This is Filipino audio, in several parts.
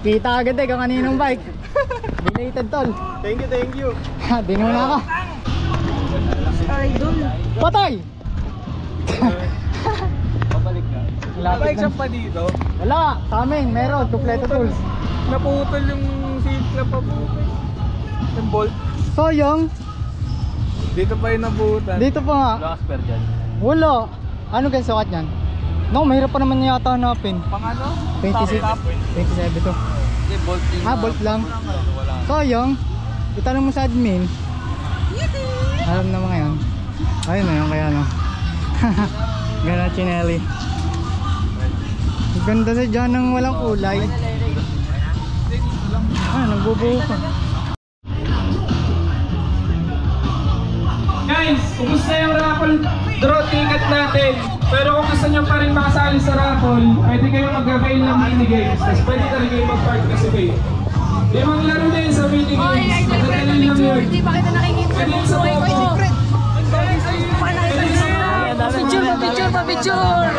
Kita agad eh kung kaninong bike. Belated tol. Thank you. Dinuna ako. Idol. Patay! Pabalik ka. Bike shop pa dito? Wala, sa amin, meron, kompleto tools. Naputol yung seat club pa po. Yung bolt. So yung, Dito pa yung nabutan. dito pa nga. Wala ka spare dyan. Wala. Ano guys, sukat yan? No, mahirap pa naman yata hanapin. Pang ano? 26, 27 to. Hindi, bolt yung... Bolt lang. Wala. So yung, itanong mo sa admin. Alam naman ngayon. Ayun na yun, kaya no. Gana chinelli. Ganda sa dyan ng walang kulay. Nagbubuho pa. Guys, kumusta yung raffle draw ticket natin? Pero kung gusto nyo pa rin makasali sa raffle, pwede kayo mag-avail ng minigames. Tapos pwede na rin kayo mag-participate. 5 laro din sa minigames. Magdadali lang yun. Di ba kita nakikita? Pwede sa Poco. Pa-picture!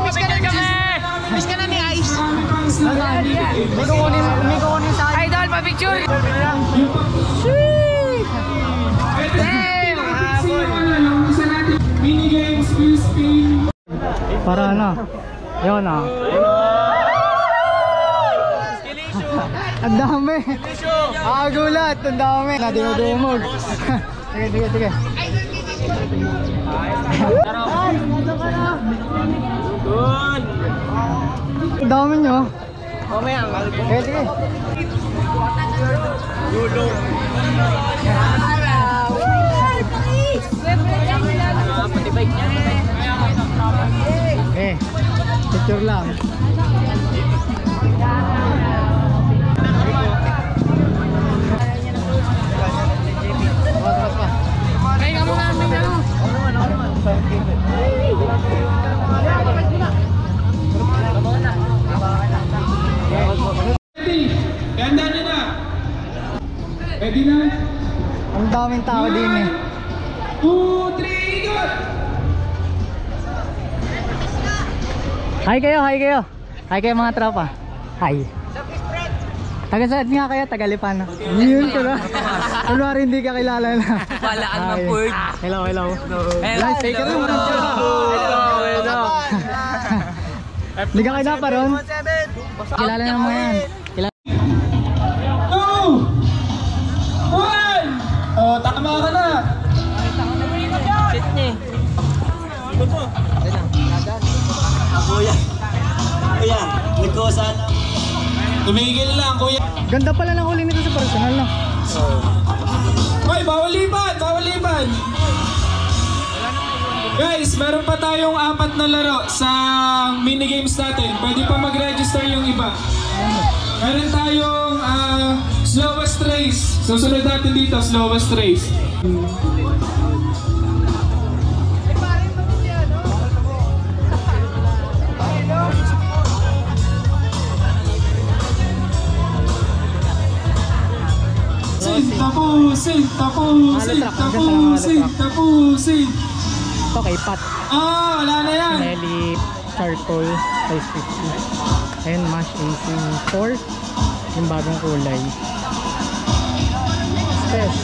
Miss ka na ni Ice. May kukunin sa akin. Idol, pa-picture! Minigames, will spin. Para na. Yun ah. Ang dami. Gulat. Ang dami. Dinudumog. Sige. Ang dami nyo. Sige. Picture lang. Kaya mo nga namin ano. Ready? Ganda nyo na. Ready na? Ang daming tao din eh. 2, 3, go! Hi kayo mga tropa. Hi. Taga saan nga kayo? Taga Lipan. Yun ko na. Kunwari hindi ka kilala na. Walaan ng word. Hello. Nice, take it on. Hindi ka kilala pa ron? Kilala na mga yan. 2, 1! Oh, tama ka na! Shit niya eh. Kuya, nagkosan. Tumigil lang, kuya. Ganda pala ng huli nito sa personal no? Hoy, bawal lipan! Guys, meron pa tayong 4 na laro sa minigames natin. Pwede pa mag-register yung iba. Meron tayong slowest race. Susunod natin dito, slowest race. Tapusin. Ito kay Pat. Wala na yan. Nelly Charcoal size 50. Ayun, Mash AC4. Yung bagong kulay. Steph.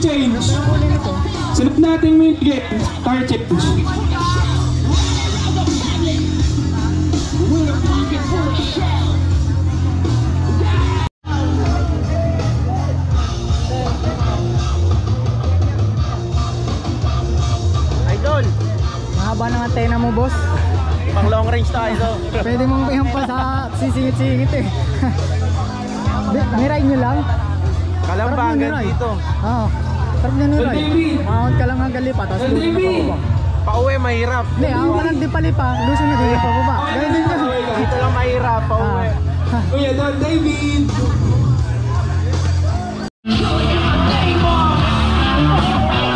Change. Sunod natin mid-game. Tire change. Idol! Mahaba ng antena mo, boss. Pang long range tayo. Pwede mong ihampas sa sisingit-singit eh. Miray nyo lang. Kalambangan dito. Oo. Sarap nyo niray. Mahon ka lang hanggang lipa, tapos luto na pababa. Pauwi mahirap. Hindi, ako ka lang di palipa. Lusong na dito pa baba. Ganun din yun. Dito lang mahirap, pauwi. Kuya Don David!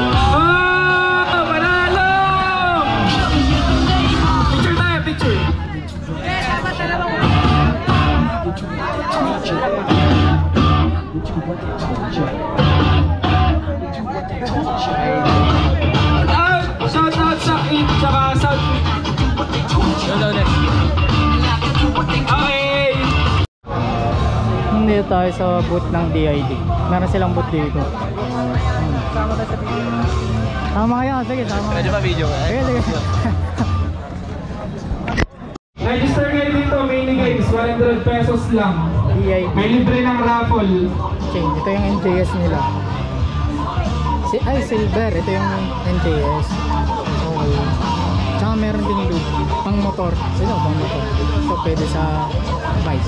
Oh! Manalo! Picture tayo, picture! Shout out sa Eat tsaka South. Okay! Dito tayo sa booth ng DID. Meron silang booth dito. Tama kayo, sige, tama kayo. Pwede ba video ka? Sige, sige. Register kayo dito, mainly guys, 100 pesos lang. DID May libre ng raffle. change. Ito yung NJS nila. Ay, silver. Ito yung NJS. Okay. Tsaka meron din lube. Pang motor. Ito, pang motor. Ito pwede sa bike.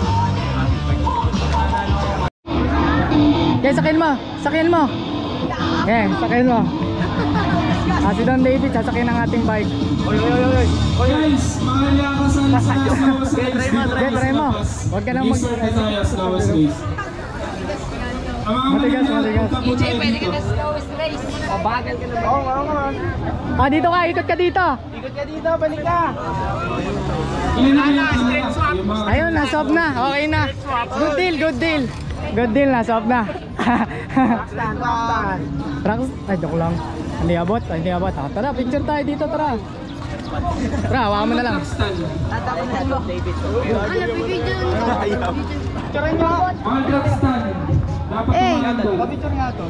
Okay, sakin mo. Sakin mo. Okay, sakin mo. Si Don David, sasakyan ng ating bike. Guys, mga lakasan sa Slows Race. Try mo. Huwag ka nang mag... Eastern tayo, Slows Race. Ang mga Matigas, mga matigas. punta po tayo dito. Dito ka. Ikot ka dito. Ikot ka dito, balik ka. Ilan na kayo? Yung mga- Ayun, na-solve na. Okay na. Good deal, good deal. Good deal, na-solve na. Rocks? Ay, joke lang. Hindi abot, hindi abot. Tara, picture tayo dito, tara. Tara, hawakan mo na lang. Mga drug stand. Dapat mga Picture nga to.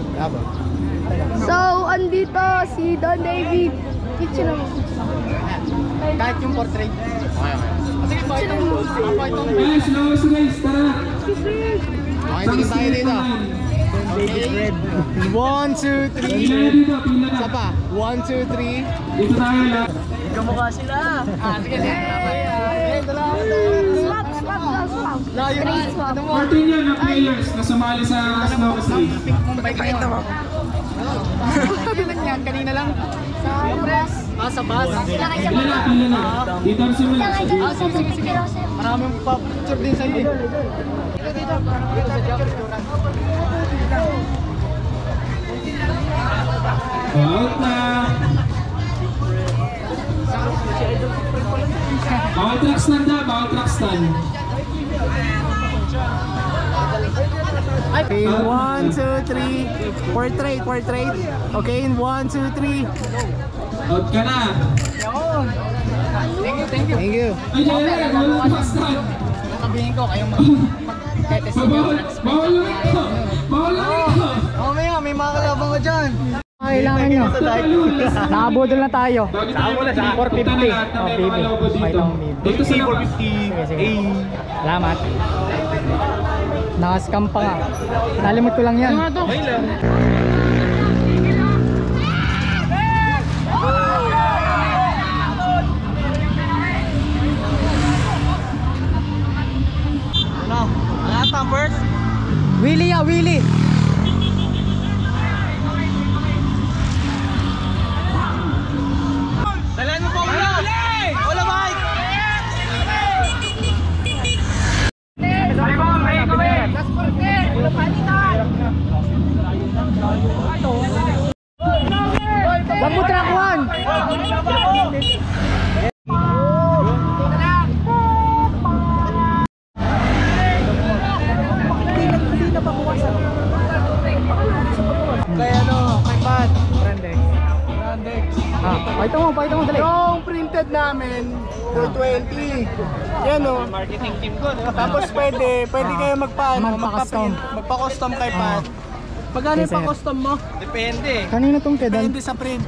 So, andito si Don David. Picture naman. Kahit yung portrait. Sige po, itong... Guys, Slows Race, tara. Okay, tingin tayo dito. David Red. 1, 2, 3. Pila na dito, pila na. Isa pa. 1, 2, 3. Dito tayo lahat. Kamukha sila. Sige, sige. Swap, swap, swap. Layo na. Swap. 14 yan na players na sumali sa Slows Race. Pakita mo. Kailan yan? Kanina lang. Sa bus. Pila na. Dito ang simula. Sige, sige. Maraming pa-picture din sa'yo eh. Dito sa job. Out na. Bawal truck stand na, bawal truck stand. Okay, 1, 2, 3. Portrait, portrait. Okay, 1, 2, 3. Out ka na. Thank you, thank you. Thank you. Ay, dyan, bawal truck stand. Sabihin ko, kayong mag-tetest Bawal lang ito. Bawal lang ito. Mamaya, may mga kalabang ko dyan. Kailangan nyo. Nakabudol na tayo. Saan mo na sa 450. Oh, baby. May lang baby. Dito sa 450. Sige, sige. Salamat. Nakascam pa nga. Nalimot ko lang yan. Ano first? Willie ya, Willie. Dalan mo pa wala! Wala bike! Wag mo track one. Kaya ano, kay Pat. Brandex. Brandex. Pakita mo, dali. Yung printed namin, 420. Yan o. Marketing team ko. Tapos pwede kayo Magpa-custom. magpa-custom kay Pat. Magkano Okay, yung sir. pa-custom mo? Depende. Kanina tong pedal. Depende sa print.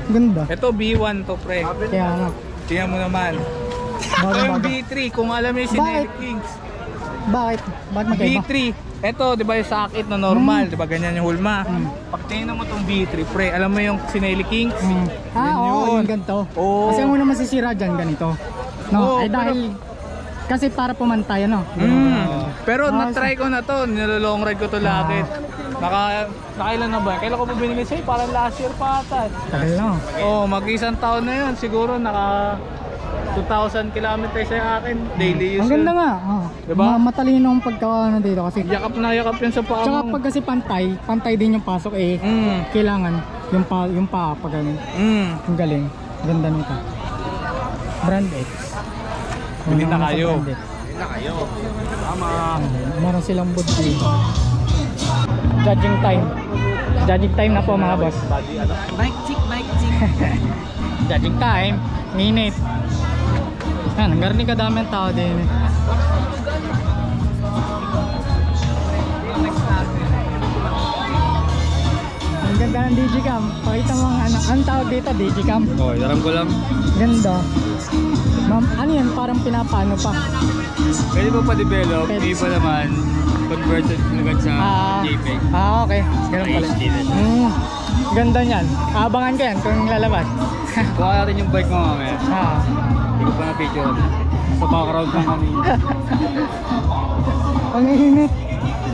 Ganda. Ito B1 to pre. Kaya nga. Tingnan mo naman. Ito Bago, yung bago. B3 kung alam mo yung Bakit? Sinelli Kings. Bakit? Bakit magkaiba? B3. Ito, di ba yung sakit na normal, di ba ganyan yung hulma. Hmm. Pag tingnan mo tong B3 pre, alam mo yung Sinelli Kings? Ah, oo, yun. yung ganito. Oo. Kasi ang una masisira dyan, ganito. No, Oo, ay dahil... Kasi para pumantay, ano? Mm. Pero Ah, na-try ko na to, nilolong ride ko to lakit. Nakailan na ba? Kailan ko pa binigay sa'yo? Parang last year pa ata. Tagal na. Oo, mag-isang taon na yun. Siguro naka 2,000 kilometers sa akin. Daily use Ang ganda yun. nga. Diba? Matalino ang pagkaano dito kasi. Yakap na yakap yun sa paa Tsaka mo. pag kasi pantay din yung pasok eh. Kailangan yung paa pag ganun. Ang galing. Ganda nito. Brand X. Bili na Nasa kayo. Brand X. Meron silang booth dito. Judging time. Judging time na po mga boss. Bike chick. Judging time. Minute. Yan, ang garni kadami ang tao din. Ang ganda ng Digicam. Pakita mo ang tawag dito, Digicam. Oo, alam ko lang. Ganda. Ma'am, ano yan? Parang pinapano pa. Pwede mo pa-develop. Pwede. Iba naman. Converted agad sa JPEG. Okay. Ganun pala. HD din. Ganda niyan. Abangan ko yan kung lalabas. Kuha natin yung bike mo mamaya. Hindi ko pa na-picture. Sa background ng kanina. Ang init.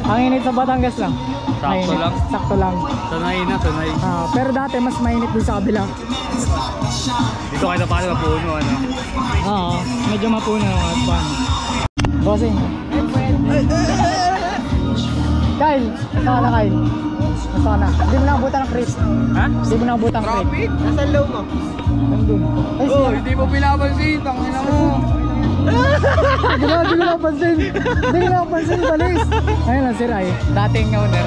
Ang init sa Batangas lang. Sakto Mainit. lang. Sakto lang. Sanay na, sanay. Pero dati mas mainit din sa kabila. Dito kayo na paano mapuno, ano? Oo, medyo mapuno at pan. Bossing. Kyle, saan na Kyle? Saan na? Hindi mo nakabutan ng crate. Ha? Hindi mo nakabutan ng crate. Nasa low mo. Nandun. Ay, Oh, siya. hindi mo pinapansin. Tangina mo. Hindi ko napansin. Hindi ko napansin, balis. Ayun lang si Rai. Dating owner.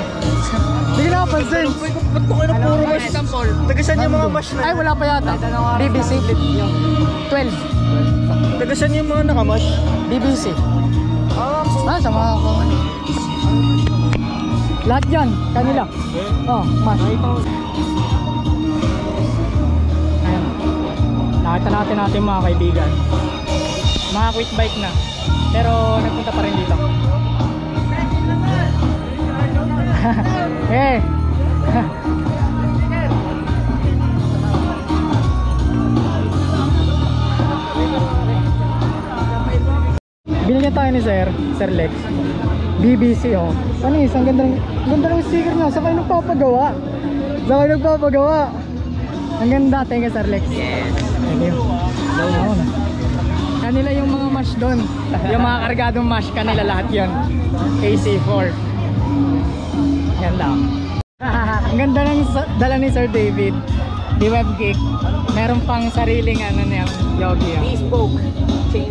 Hindi ko napansin. Ba't ko kayo na puro mash? Tagasan yung mga mash na. Ay, wala pa yata. BBC. 12. Tagasan yung mga nakamash. BBC. Sa mga ko. Lahat yan, kanila. Oh, mas. Ayan. Nakita natin mga kaibigan. Mga quick bike na. Pero nagpunta pa rin dito. Eh. Binigyan tayo ni Sir Lex. BBC oh. Ano yun? Ang ganda ng sticker niya. Saan kayo nagpapagawa? Ang ganda. Thank you Sir Lex. Yes. Thank you. Kanila yung mga mash doon. Yung mga kargadong mash, kanila lahat yon. AC4. Ganda. Ang ganda ng dala ni Sir David. Di web geek. Meron pang sariling ano niya, yogi. Bespoke.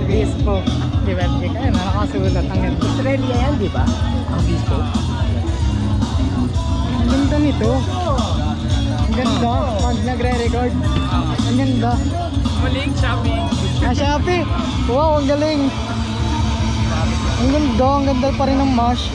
Bespoke. Di web geek. Ayun, nakakasulat. Ang ganda. Australia yan, di ba? Ang bespoke. Ang ganda nito. Ang ganda. Pag nagre-record. Ang ganda. Muling Shopee. Shopee. Wow, ang galing. Ang ganda pa rin ng mash.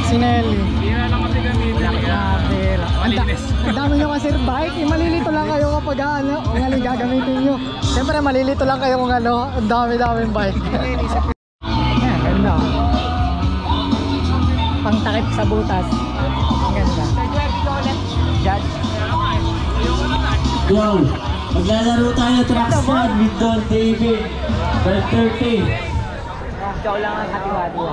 Sinelli. Hindi na lang kasi kami. Grabe. Ang dami nyo kasi bike. Malilito lang kayo kapag ano, kung alin gagamitin nyo. Siyempre malilito lang kayo kung ano, ang dami-daming bike. Ayan, ganda. Pangtakip sa butas. Ang ganda. Judge. Yo, maglalaro tayo track squad with Don David. 12:30. Ikaw lang ang hati-hati.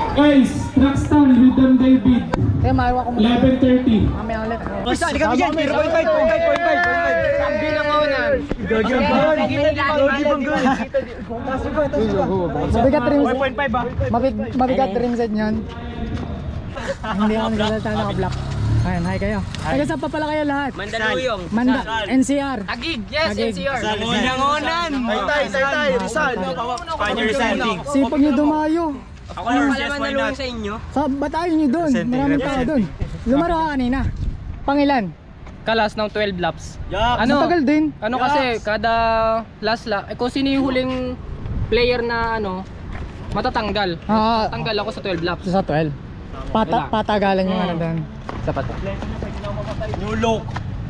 Guys, track stand with Don David. Kaya maiwa ko muna. 11:30. Mamaya ulit. Basta, di kami dyan. 0.5. Sabi na mo na. Gogi Banggol. Mabigat rin. 1.5 ba? Mabigat rin sa inyan. Hindi ako nagsalita naka-block. Ayan, hi kayo. Taga saan pa pala kayo lahat? Mandaluyong. NCR. Tagig, yes, Tagig. NCR. Unang-unan. Tay, Rizal. Sipag nyo dumayo. Ako lang pala mandaluyong sa inyo. Sa batayin nyo doon. Maraming tao doon. Lumaro ka kanina. Pangilan? Kalas ng 12 laps. Matagal din. Ano kasi kada last lap, kung sino yung huling player na ano, matatanggal. Tanggal ako sa 12 laps. Sa 12. Patagalan yung ano doon. Sapat. New look.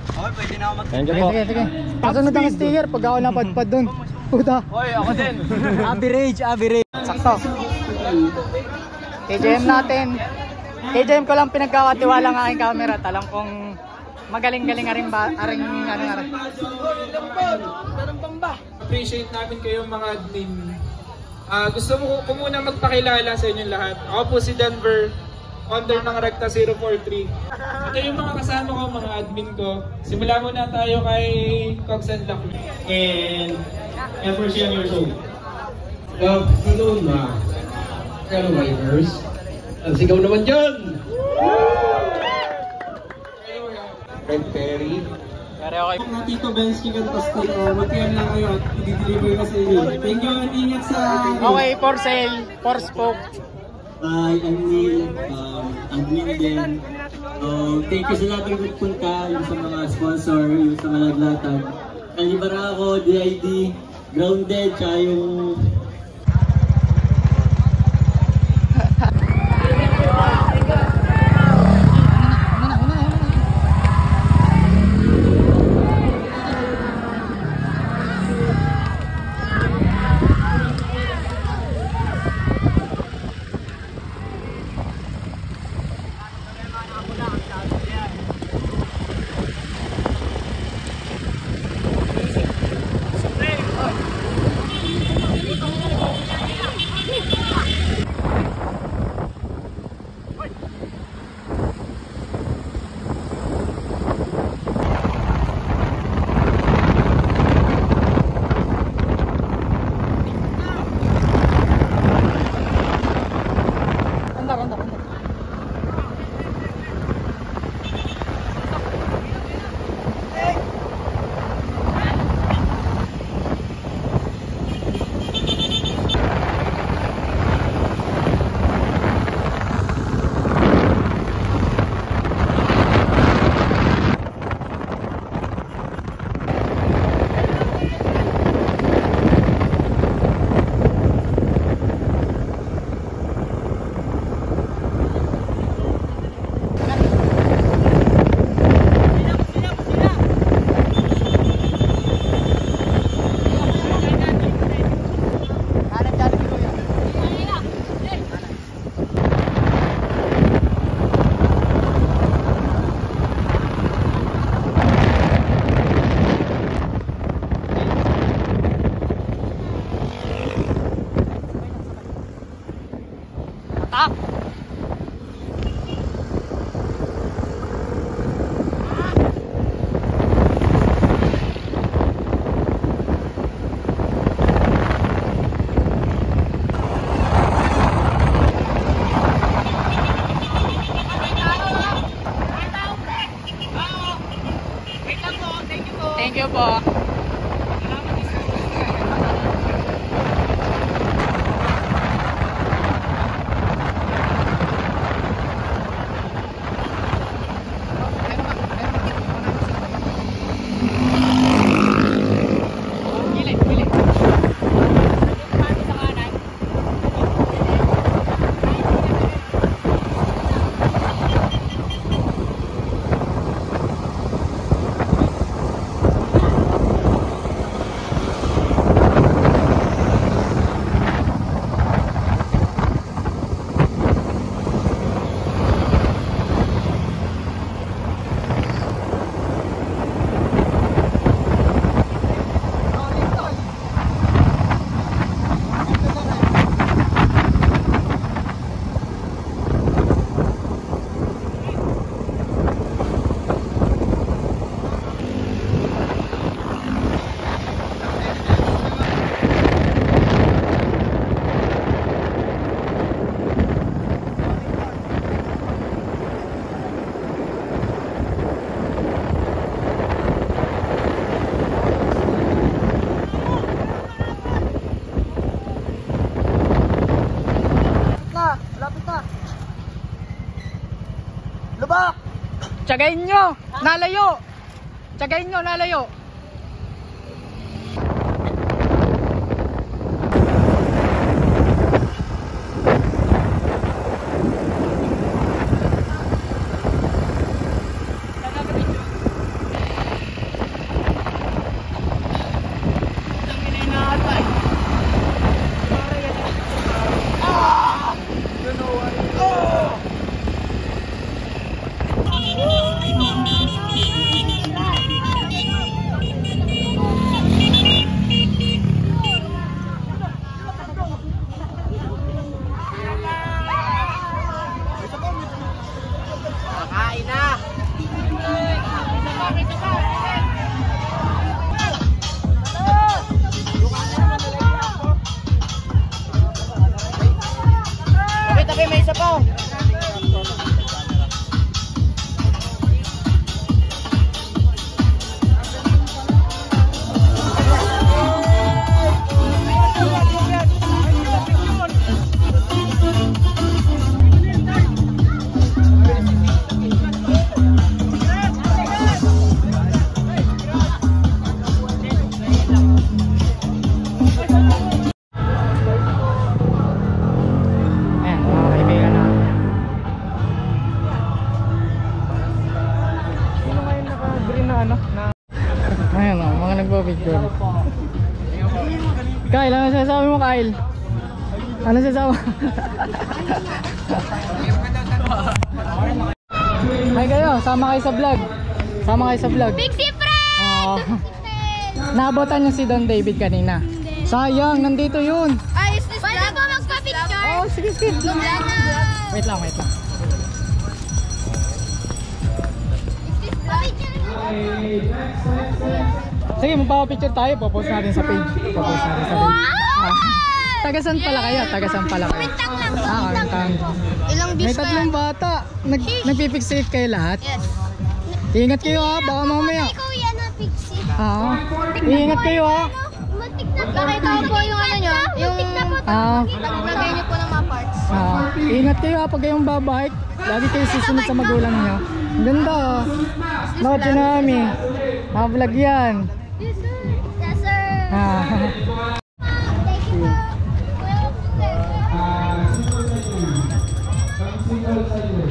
Okay, pwede na ako mag... Sige. Pasunod ang sticker pag ako napadpad doon. Puta. Hoy, ako din. Average. Sakto. KJM natin. KJM ko lang pinagkakatiwala ng aking camera. Alam kong magaling-galing aring ano. Appreciate namin kayo mga admin. Gusto ko muna magpakilala sa inyong lahat. Ako po si Denver. under ng Recta 043. Ito yung mga kasama ko, mga admin ko. Simula muna tayo kay Cox and Luck. And ever share your soul. Hello na. Hello, Writers. Ang sigaw naman dyan! Red Perry. Mga Tito Benz Chicken Pastel, mag-PM lang kayo at i-deliver ko sa inyo. Thank you and ingat sa... Okay, for sale, for spoke. Hi, I'm Neil. Admin din. Thank you sa lahat ng nagpunta, yung sa mga sponsor, yung sa Malaglatag. Kalibara ako, DID, Grounded, tsaka yung... Thank you po. Lubak! Tsagayin nyo! Nalayo! Tsagayin nyo, nalayo! ano? Ayan o, mga nagpa-picture. Kyle, ano sasabi mo, Kyle? Ano sasabi mo? Hi kayo, sama kayo sa vlog. Sama kayo sa vlog. Pixie friend! Naabotan niyo si Don David kanina. Sayang, nandito yun. Ay, is this pwede ba magpa-picture? Oh, sige, sige. Wait lang, wait lang. Sige, magpapapicture tayo. Popost natin sa page. Popost natin sa page. Tagasan pala kayo? Tagasan pala kayo? Kumintang lang. Kumintang. Ilang May views ka tatlong yan? bata. Nagpipixate kayo lahat? Yes. Ingat kayo ha, baka mamaya. Ikaw yan na Pixie. Ingat kayo ha. Nakita ko po yung ano nyo. Yung naglagay nyo po ng mga parts. Ingat kayo ha, pag kayong babike. Lagi kayo susunod sa magulang nyo. Ang ganda ha. Bakit yun namin? Vlog yan. Yes sir. Yes sir.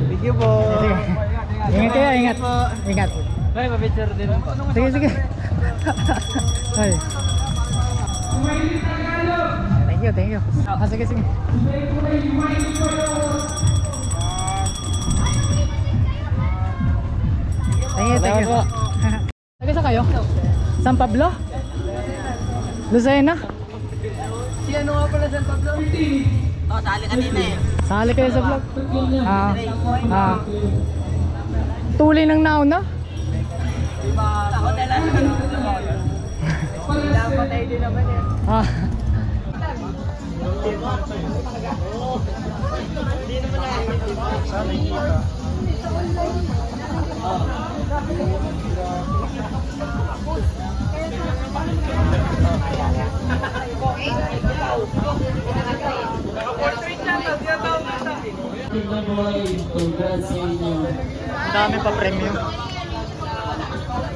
Thank you po. Thank you po. Ingat kayo, ingat. Ingat. Ay, pa-picture din. Sige, sige. Ay. Thank you, thank you. Sige, sige. Thank you, thank you. Taga sa kayo? San Pablo? Lucena? Si ano nga pala San Pablo? Oh, sali kanina eh. Sali kayo sa vlog? Tuloy ng nauna? Ako talaga. Pinapatay din naman yan. Congrats sa inyo. Ang dami pa premium.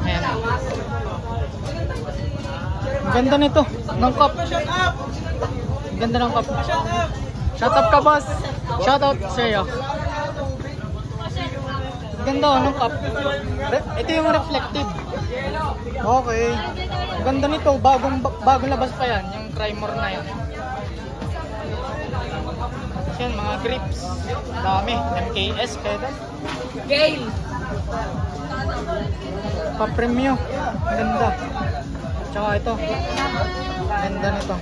Ayan. Ang ganda nito, ng cup. Ang ganda ng cup. Shout out ka, boss. Shout out sa'yo. Ang ganda ng cup. Ito yung reflective. Okay. Ang ganda nito, bagong labas pa yan, yung Crymor na yan. Yan, mga grips. Dami. MKS, pedal. Gale! Pa-premium. Ganda. Tsaka ito. Ganda nito.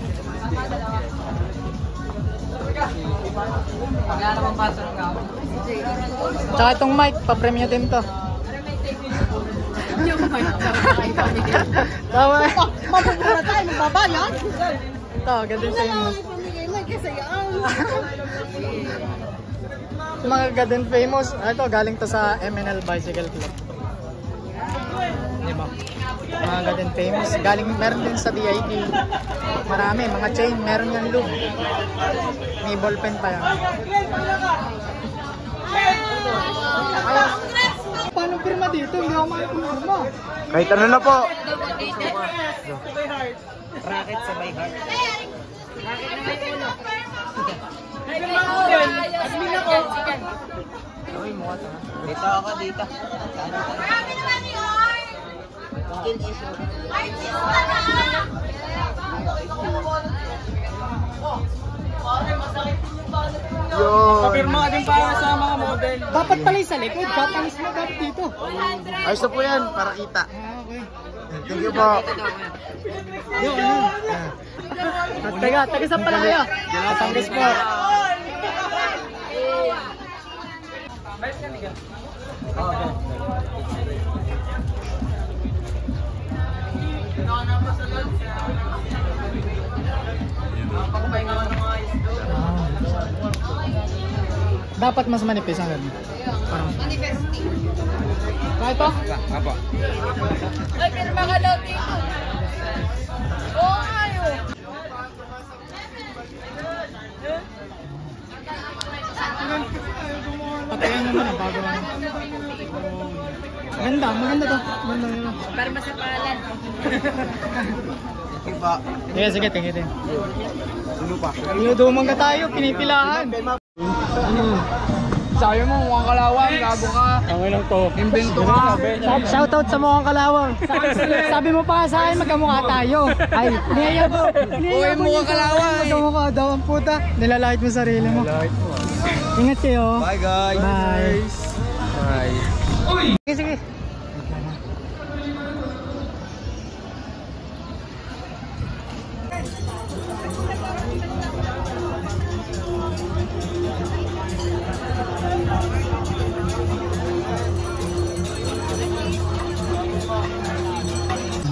Wala naman paso ng ako. Tsaka itong mic, pa-premium din to. Yung mic, Tama. mapupura tayo, magbabayan. Ito, ganda yung famous. Mga Garden Famous. Ito, galing to sa MNL Bicycle Club. Diba? Mga Garden Famous. Galing, meron din sa DID. Marami, mga chain. Meron yung loop. May ballpen pa yan. Paano pirma dito? Hindi ako makipirma. Kahit ano na po. Racket sa my heart. Admin ako. Dito ako, dito. Marami naman yun. Skin issue. Artista na. Papirma ka din para sa mga model. Dapat pala sa likod. Papalis mo dapat dito. Ayos na po yan, para kita. Okay. Thank you po. Yun, yun. At taga saan pala kayo? Batangas po. Dapat mas manipis ang ganun. Manifesting. Kahit to? Apo. Ay, pero mga daw dito. Oo nga yun. Patayan naman ang bago lang. Maganda, maganda to. Maganda yun. Para masapalan. Iba. Sige, sige, tingin. Sino pa? Dinudumang ka tayo, pinipilahan. Sabi mo, mukhang kalawang, gago ka. Ang inang to. Invento ka. Shoutout sa mukhang kalawang. Sabi mo pa sa akin, magkamukha tayo. Ay, niyaya mo. Uy, mukhang kalawang. Magkamukha daw ang puta. Nilalait mo sarili mo. Ingat kayo. Bye guys. Bye. Bye. Uy! Sige, sige.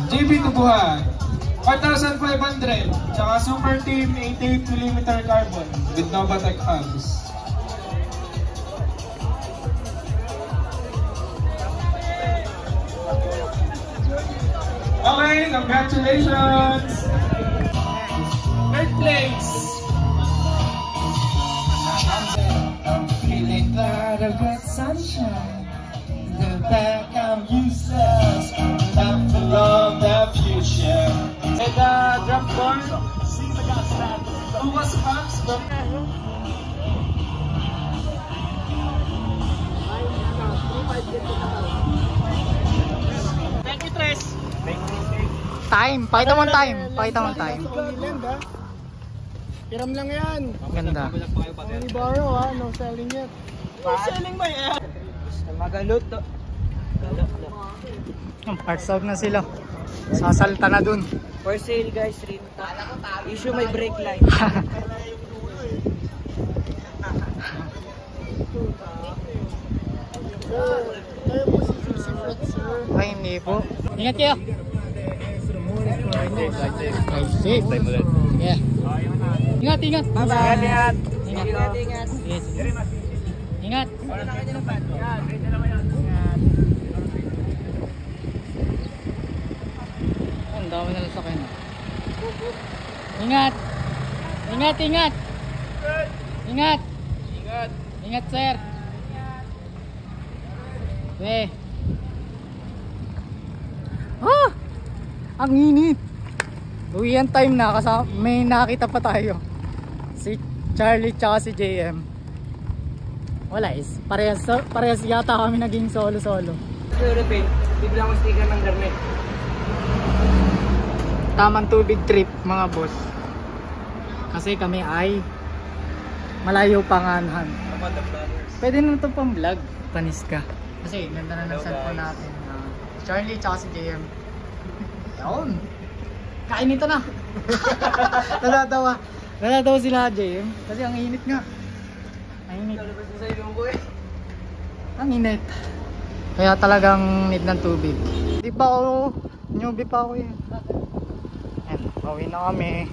JB Tubuhan, 4,500. Tsaka Super Team 88mm carbon with Novatec hubs. Okay, congratulations! Third place! I'm feeling that I've got sunshine. The back I'm useless. I'm full of the future. Say the drop board. Who was Fox? Thank you, Tres. Time. Pakita mo ang time. Pakita mo ang time. Land, ha? Hiram lang yan. Ganda. Only borrow, ha? No selling yet. No selling ba yan? Magalot to. Parts out na sila. Sasalta na dun. For sale guys, rin. Issue may brake light. Tayo po si Susie Fred, sir. Ay, hindi po. Ingat kayo. Safe. Yeah. Ingat, ingat. Bye-bye. Ingat. Ingat. Yes. Ingat. Ang dami na lang sa kanya. Ingat. Ingat, ingat. Ingat. Ingat. Ingat, sir. Weh. Ah! Ang init. Uwian time na kasi may nakita pa tayo. Si Charlie tsaka si JM. Wala is. Parehas yata kami naging solo-solo. European, bibila akong sticker ng garnet. Tamang tubig trip mga boss. Kasi kami ay malayo panganhan. Pwede na ito pang vlog. Panis ka. Kasi ganda na ng cellphone natin. Charlie tsaka si JM. Yun. Kain ito na. Natatawa sila JM. Kasi ang init nga. Ang init. Ang init. Kaya talagang need ng tubig. Di pa ako, newbie pa ako yun. Ayan, pauwi na kami.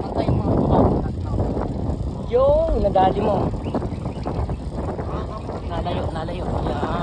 Patay mo ako. Yung nadali mo. Nalayo. Yan.